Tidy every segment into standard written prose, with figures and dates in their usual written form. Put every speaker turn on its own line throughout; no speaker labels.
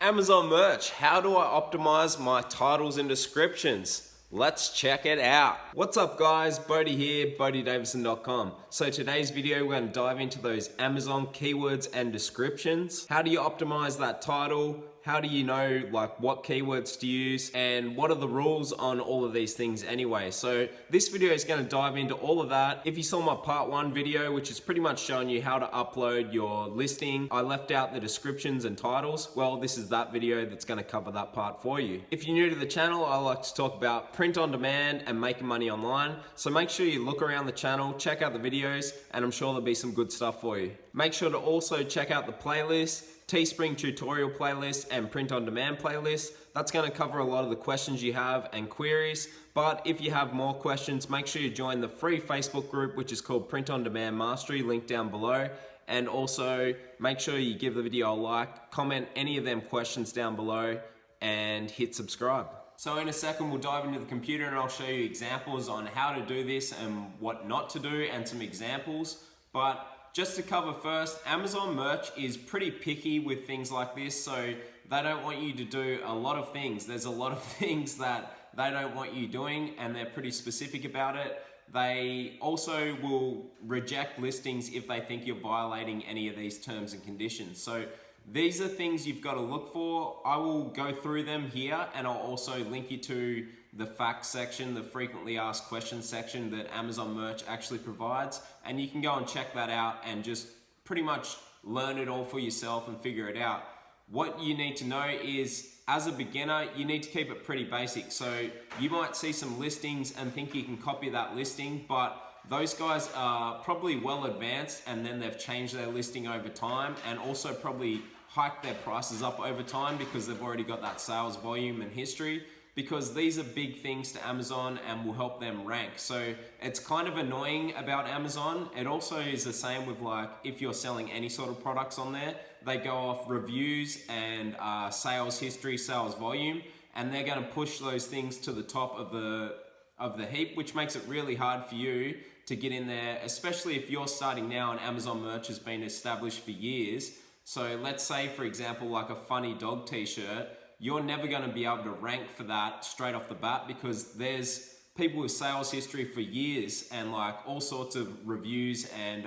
Amazon merch, how do I optimize my titles and descriptions? Let's check it out. What's up guys, Bodie here, BodieDavison.com. So today's video, we're gonna dive into those Amazon keywords and descriptions. How do you optimize that title? How do you know what keywords to use? And what are the rules on all of these things anyway? So this video is gonna dive into all of that. If you saw my part 1 video, which is pretty much showing you how to upload your listing, I left out the descriptions and titles. Well, this is that video that's gonna cover that part for you. If you're new to the channel, I like to talk about print on demand and making money online. So make sure you look around the channel, check out the videos, and I'm sure there'll be some good stuff for you. Make sure to also check out the playlist, Teespring tutorial playlist and print on demand playlist. That's going to cover a lot of the questions you have and queries. But if you have more questions, make sure you join the free Facebook group, which is called Print on Demand Mastery, link down below. And also make sure you give the video a like, comment any of them questions down below, and hit subscribe. So in a second, we'll dive into the computer and I'll show you examples on how to do this and what not to do and some examples. But just to cover first, Amazon merch is pretty picky with things like this, so they don't want you to do a lot of things. There's a lot of things that they don't want you doing and they're pretty specific about it. They also will reject listings if they think you're violating any of these terms and conditions. So these are things you've got to look for. I will go through them here and I'll also link you to the facts section, the frequently asked questions section that Amazon merch actually provides. And you can go and check that out and just pretty much learn it all for yourself and figure it out. What you need to know is, as a beginner, you need to keep it pretty basic. So you might see some listings and think you can copy that listing, but those guys are probably well advanced and then they've changed their listing over time and also probably hiked their prices up over time because they've already got that sales volume and history, because these are big things to Amazon and will help them rank. So it's kind of annoying about Amazon. It also is the same with if you're selling any sort of products on there, they go off reviews and sales history, sales volume, and they're gonna push those things to the top of the heap, which makes it really hard for you to get in there, especially if you're starting now and Amazon merch has been established for years. So let's say, for example, like a funny dog t-shirt, you're never going to be able to rank for that straight off the bat because there's people with sales history for years and all sorts of reviews and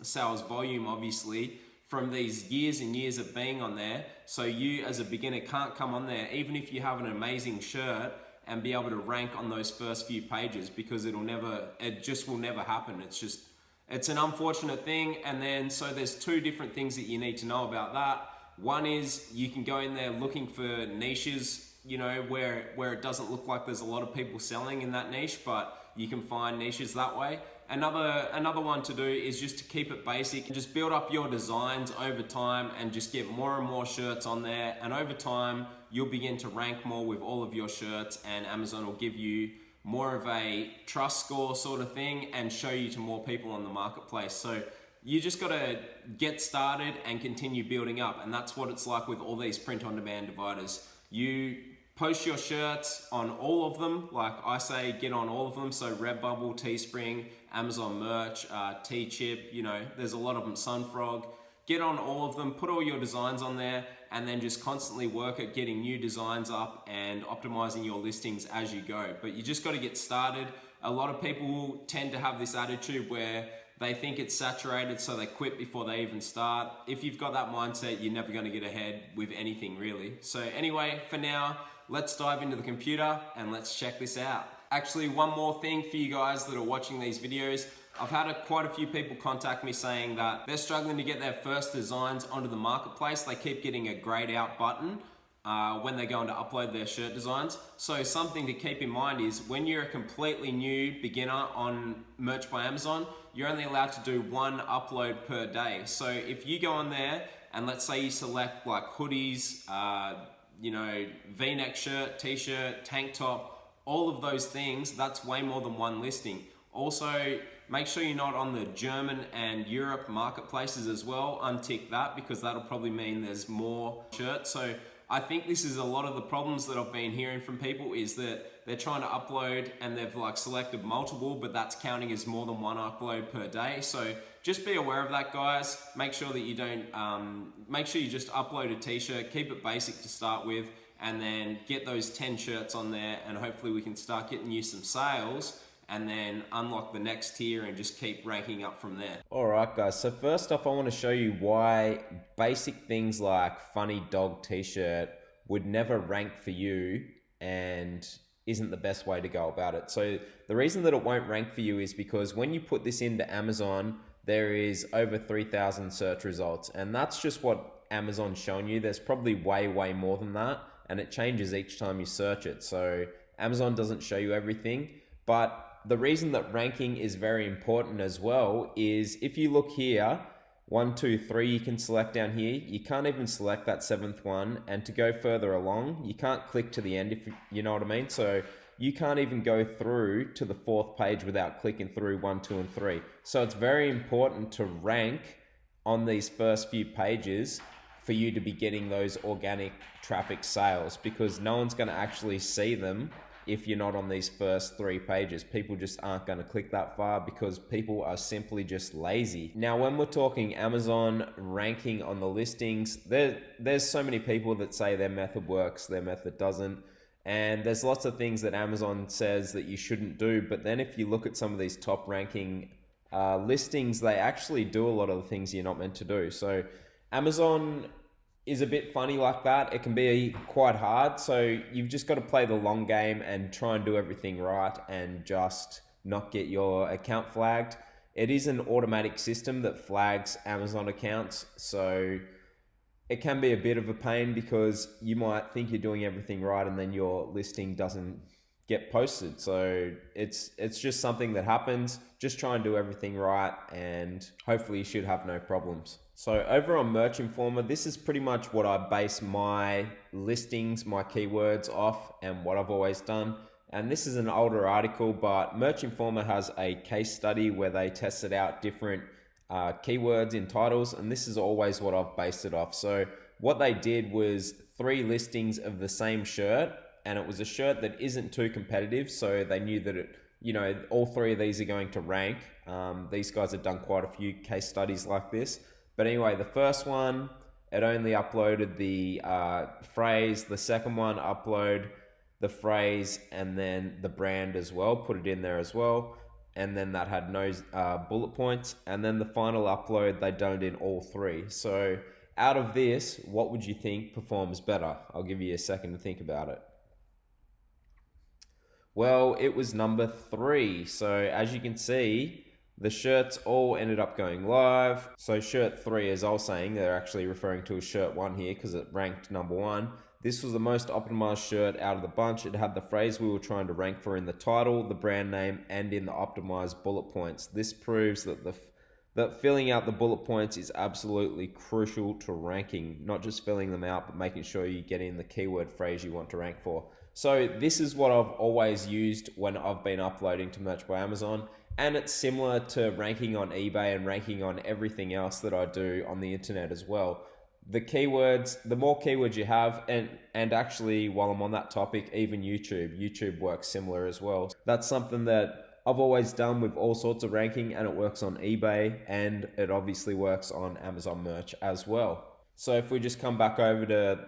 sales volume, obviously, from these years and years of being on there. So you as a beginner can't come on there, even if you have an amazing shirt, and be able to rank on those first few pages, because it just will never happen. It's an unfortunate thing. And then, so there's two different things that you need to know about that. One is you can go in there looking for niches, where it doesn't look like there's a lot of people selling in that niche, but you can find niches that way. Another one to do is just to keep it basic and just build up your designs over time and just get more and more shirts on there. And over time, you'll begin to rank more with all of your shirts and Amazon will give you more of a trust score sort of thing and show you to more people on the marketplace. So you just got to get started and continue building up. And that's what it's like with all these print on demand dividers. You post your shirts on all of them. Like I say, get on all of them. So Redbubble, Teespring, Amazon merch, T-Chip, there's a lot of them, Sunfrog. Get on all of them, put all your designs on there, and then just constantly work at getting new designs up and optimizing your listings as you go. But you just got to get started. A lot of people tend to have this attitude where they think it's saturated, so they quit before they even start. If you've got that mindset, you're never going to get ahead with anything really. So anyway, for now, let's dive into the computer and let's check this out. Actually, one more thing for you guys that are watching these videos. I've had quite a few people contact me saying that they're struggling to get their first designs onto the marketplace. They keep getting a grayed out button when they're going to upload their shirt designs. So something to keep in mind is when you're a completely new beginner on Merch by Amazon, you're only allowed to do one upload per day. So if you go on there and let's say you select hoodies, V-neck shirt, t-shirt, tank top, all of those things, that's way more than one listing. Also, make sure you're not on the German and Europe marketplaces as well. Untick that because that'll probably mean there's more shirts. So I think this is a lot of the problems that I've been hearing from people, is that they're trying to upload and they've like selected multiple, but that's counting as more than one upload per day. So just be aware of that, guys. Make sure that you don't, make sure you just upload a t-shirt, keep it basic to start with, and then get those 10 shirts on there, and hopefully we can start getting you some sales and then unlock the next tier and just keep ranking up from there. All right, guys. So first off, I want to show you why basic things like funny dog t-shirt would never rank for you and isn't the best way to go about it. So the reason that it won't rank for you is because when you put this into Amazon, there is over 3,000 search results, and that's just what Amazon's showing you. There's probably way more than that, and it changes each time you search it. So Amazon doesn't show you everything, but the reason that ranking is very important as well is if you look here, 1, 2, 3, you can select down here. You can't even select that 7th one, and to go further along, you can't click to the end, if you know what I mean. So you can't even go through to the 4th page without clicking through 1, 2, and 3. So it's very important to rank on these first few pages for you to be getting those organic traffic sales, because no one's going to actually see them if you're not on these first 3 pages. People just aren't going to click that far because people are simply just lazy. Now, when we're talking Amazon ranking on the listings, there's so many people that say their method works, their method doesn't. And there's lots of things that Amazon says that you shouldn't do. But then if you look at some of these top ranking listings, they actually do a lot of the things you're not meant to do. So Amazon is a bit funny like that. It can be quite hard. So you've just got to play the long game and try and do everything right and just not get your account flagged. It is an automatic system that flags Amazon accounts. So it can be a bit of a pain because you might think you're doing everything right and then your listing doesn't get posted. So it's just something that happens. Just try and do everything right and hopefully you should have no problems. So over on Merch Informer, this is pretty much what I base my listings, my keywords off, and what I've always done. And this is an older article, but Merch Informer has a case study where they tested out different keywords in titles, and this is always what I've based it off. So what they did was 3 listings of the same shirt, and it was a shirt that isn't too competitive, so they knew that all 3 of these are going to rank. These guys have done quite a few case studies like this. But anyway, the first one, it only uploaded the phrase. The second one, upload the phrase and then the brand as well, put it in there as well. And then that had no bullet points. And then the final upload, they done it in all 3. So out of this, what would you think performs better? I'll give you a second to think about it. Well, it was number 3. So as you can see, the shirts all ended up going live. So shirt 3, as I was saying, they're actually referring to a shirt 1 here because it ranked number 1. This was the most optimized shirt out of the bunch. It had the phrase we were trying to rank for in the title, the brand name, and in the optimized bullet points. This proves that filling out the bullet points is absolutely crucial to ranking, not just filling them out, but making sure you get in the keyword phrase you want to rank for. So this is what I've always used when I've been uploading to Merch by Amazon. And it's similar to ranking on eBay and ranking on everything else that I do on the internet as well. The keywords, the more keywords you have, and actually while I'm on that topic, even YouTube works similar as well. That's something that I've always done with all sorts of ranking, and it works on eBay and it obviously works on Amazon Merch as well. So if we just come back over to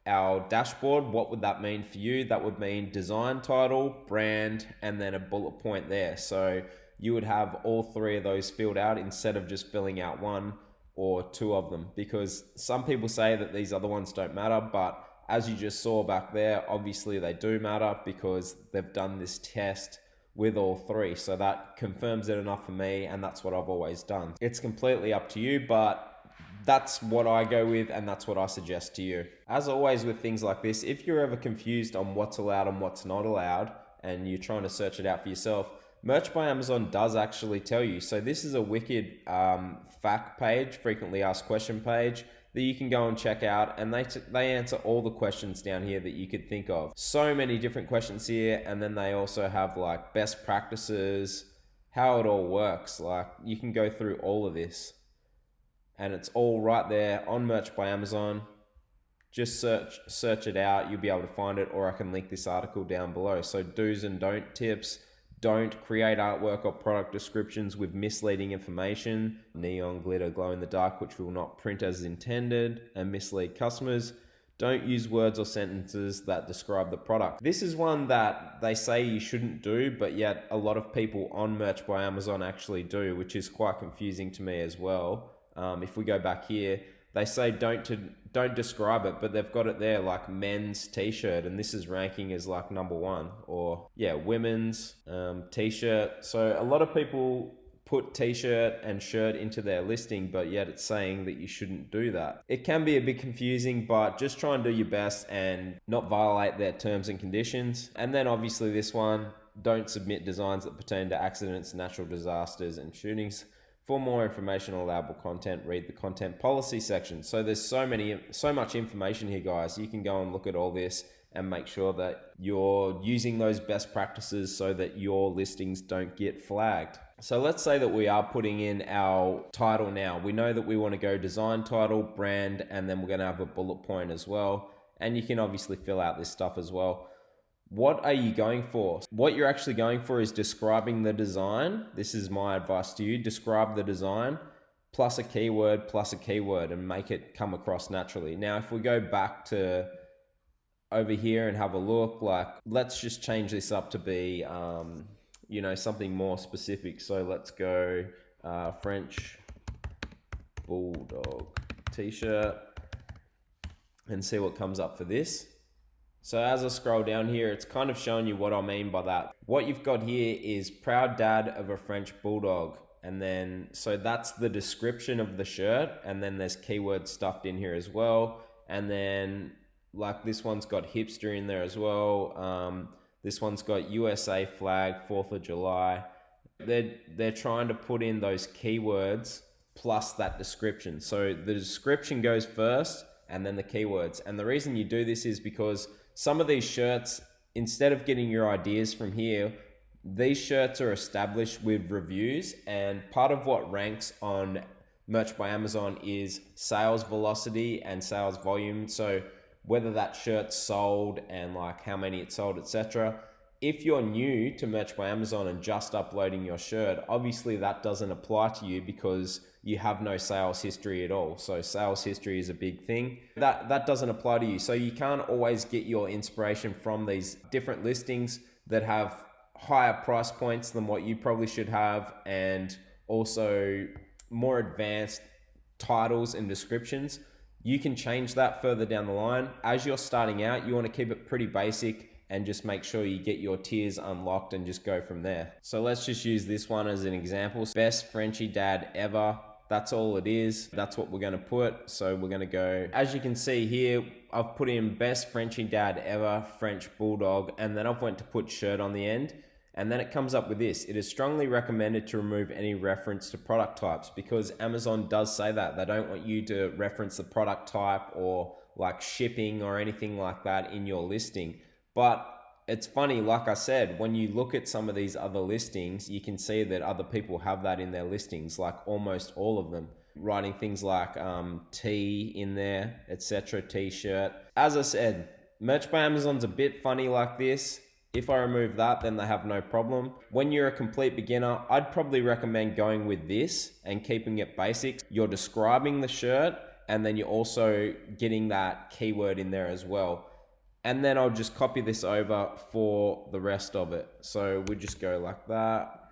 our dashboard, what would that mean for you? That would mean design, title, brand, and then a bullet point there. So you would have all 3 of those filled out instead of just filling out 1 or 2 of them, because some people say that these other ones don't matter, but as you just saw back there, obviously they do matter because they've done this test with all 3. So that confirms it enough for me, and that's what I've always done. It's completely up to you, but that's what I go with and that's what I suggest to you. As always with things like this, if you're ever confused on what's allowed and what's not allowed and you're trying to search it out for yourself, Merch by Amazon does actually tell you. So this is a wicked fact page, frequently asked question page, that you can go and check out, and they answer all the questions down here that you could think of. So many different questions here, and then they also have like best practices, how it all works. Like you can go through all of this, and it's all right there on Merch by Amazon. just search it out. You'll be able to find it, or I can link this article down below. So do's and don't tips. Don't create artwork or product descriptions with misleading information, neon, glitter, glow in the dark, which will not print as intended and mislead customers. Don't use words or sentences that describe the product. This is one that they say you shouldn't do, but yet a lot of people on Merch by Amazon actually do, which is quite confusing to me as well. If we go back here, they say don't describe it, but they've got it there like men's t-shirt, and this is ranking as like #1, or yeah, women's t-shirt. So a lot of people put t-shirt and shirt into their listing, but yet it's saying that you shouldn't do that. It can be a bit confusing, but just try and do your best and not violate their terms and conditions. And then obviously this one, don't submit designs that pertain to accidents, natural disasters, and shootings. For more information on allowable content, read the content policy section. So there's so much information here, guys. You can go and look at all this and make sure that you're using those best practices so that your listings don't get flagged. So let's say that we are putting in our title now. We know that we want to go design, title, brand, and then we're going to have a bullet point as well. And you can obviously fill out this stuff as well. What are you going for? What you're actually going for is describing the design. This is my advice to you. Describe the design plus a keyword and make it come across naturally. Now, if we go back to over here and have a look, like, let's just change this up to be, something more specific. So let's go French Bulldog t-shirt and see what comes up for this. So as I scroll down here, it's kind of showing you what I mean by that. What you've got here is proud dad of a French Bulldog. And then, so that's the description of the shirt. And then there's keywords stuffed in here as well. And then like this one's got hipster in there as well. This one's got USA flag, 4th of July. They're trying to put in those keywords plus that description. So the description goes first and then the keywords. And the reason you do this is because some of these shirts, instead of getting your ideas from here, these shirts are established with reviews, and part of what ranks on Merch by Amazon is sales velocity and sales volume. So whether that shirt's sold and like how many it sold, etc. If you're new to Merch by Amazon and just uploading your shirt, obviously that doesn't apply to you because you have no sales history at all. So sales history is a big thing. That doesn't apply to you. So you can't always get your inspiration from these different listings that have higher price points than what you probably should have, and also more advanced titles and descriptions. You can change that further down the line. As you're starting out, you want to keep it pretty basic and just make sure you get your tiers unlocked and just go from there. So let's just use this one as an example. Best Frenchie dad ever. That's all it is. That's what we're going to put. So we're going to go, as you can see here, I've put in best Frenchie dad ever, French Bulldog, and then I've went to put shirt on the end. And then it comes up with this. It is strongly recommended to remove any reference to product types, because Amazon does say that. They don't want you to reference the product type or like shipping or anything like that in your listing. But it's funny, like I said, when you look at some of these other listings, you can see that other people have that in their listings, like almost all of them, writing things like tee in there, etc., t-shirt. As I said, Merch by Amazon's a bit funny like this. If I remove that, then they have no problem. When you're a complete beginner, I'd probably recommend going with this and keeping it basic. You're describing the shirt, and then you're also getting that keyword in there as well. And then I'll just copy this over for the rest of it. So we just go like that.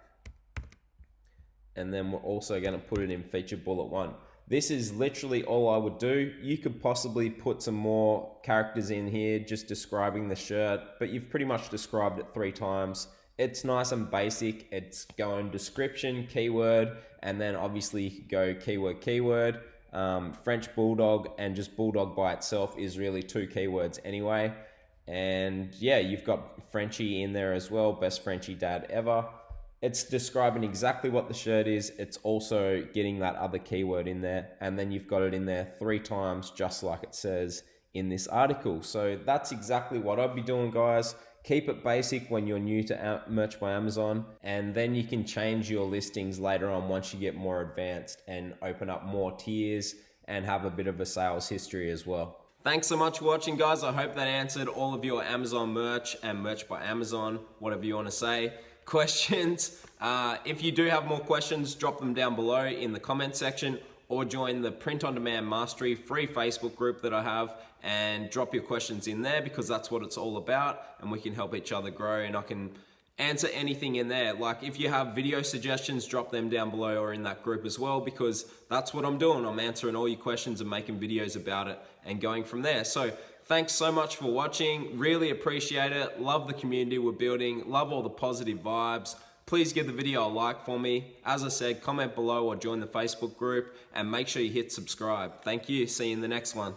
And then we're also going to put it in feature bullet 1. This is literally all I would do. You could possibly put some more characters in here just describing the shirt, but you've pretty much described it 3 times. It's nice and basic. It's going description, keyword, and then obviously you could go keyword. French Bulldog and just Bulldog by itself is really 2 keywords anyway. And yeah, you've got Frenchie in there as well, best Frenchie dad ever. It's describing exactly what the shirt is. It's also getting that other keyword in there. And then you've got it in there 3 times, just like it says in this article. So that's exactly what I'd be doing, guys. Keep it basic when you're new to Merch by Amazon, and then you can change your listings later on once you get more advanced and open up more tiers and have a bit of a sales history as well. Thanks so much for watching, guys. I hope that answered all of your Amazon merch and merch by Amazon, whatever you want to say, questions. If you do have more questions, drop them down below in the comment section, or join the Print on Demand Mastery free Facebook group that I have, and drop your questions in there, because that's what it's all about, and we can help each other grow, and I can answer anything in there. Like if you have video suggestions, drop them down below or in that group as well, because that's what I'm doing. I'm answering all your questions and making videos about it and going from there. So thanks so much for watching. Really appreciate it. Love the community we're building. Love all the positive vibes. Please give the video a like for me. As I said, comment below or join the Facebook group, and make sure you hit subscribe. Thank you. See you in the next one.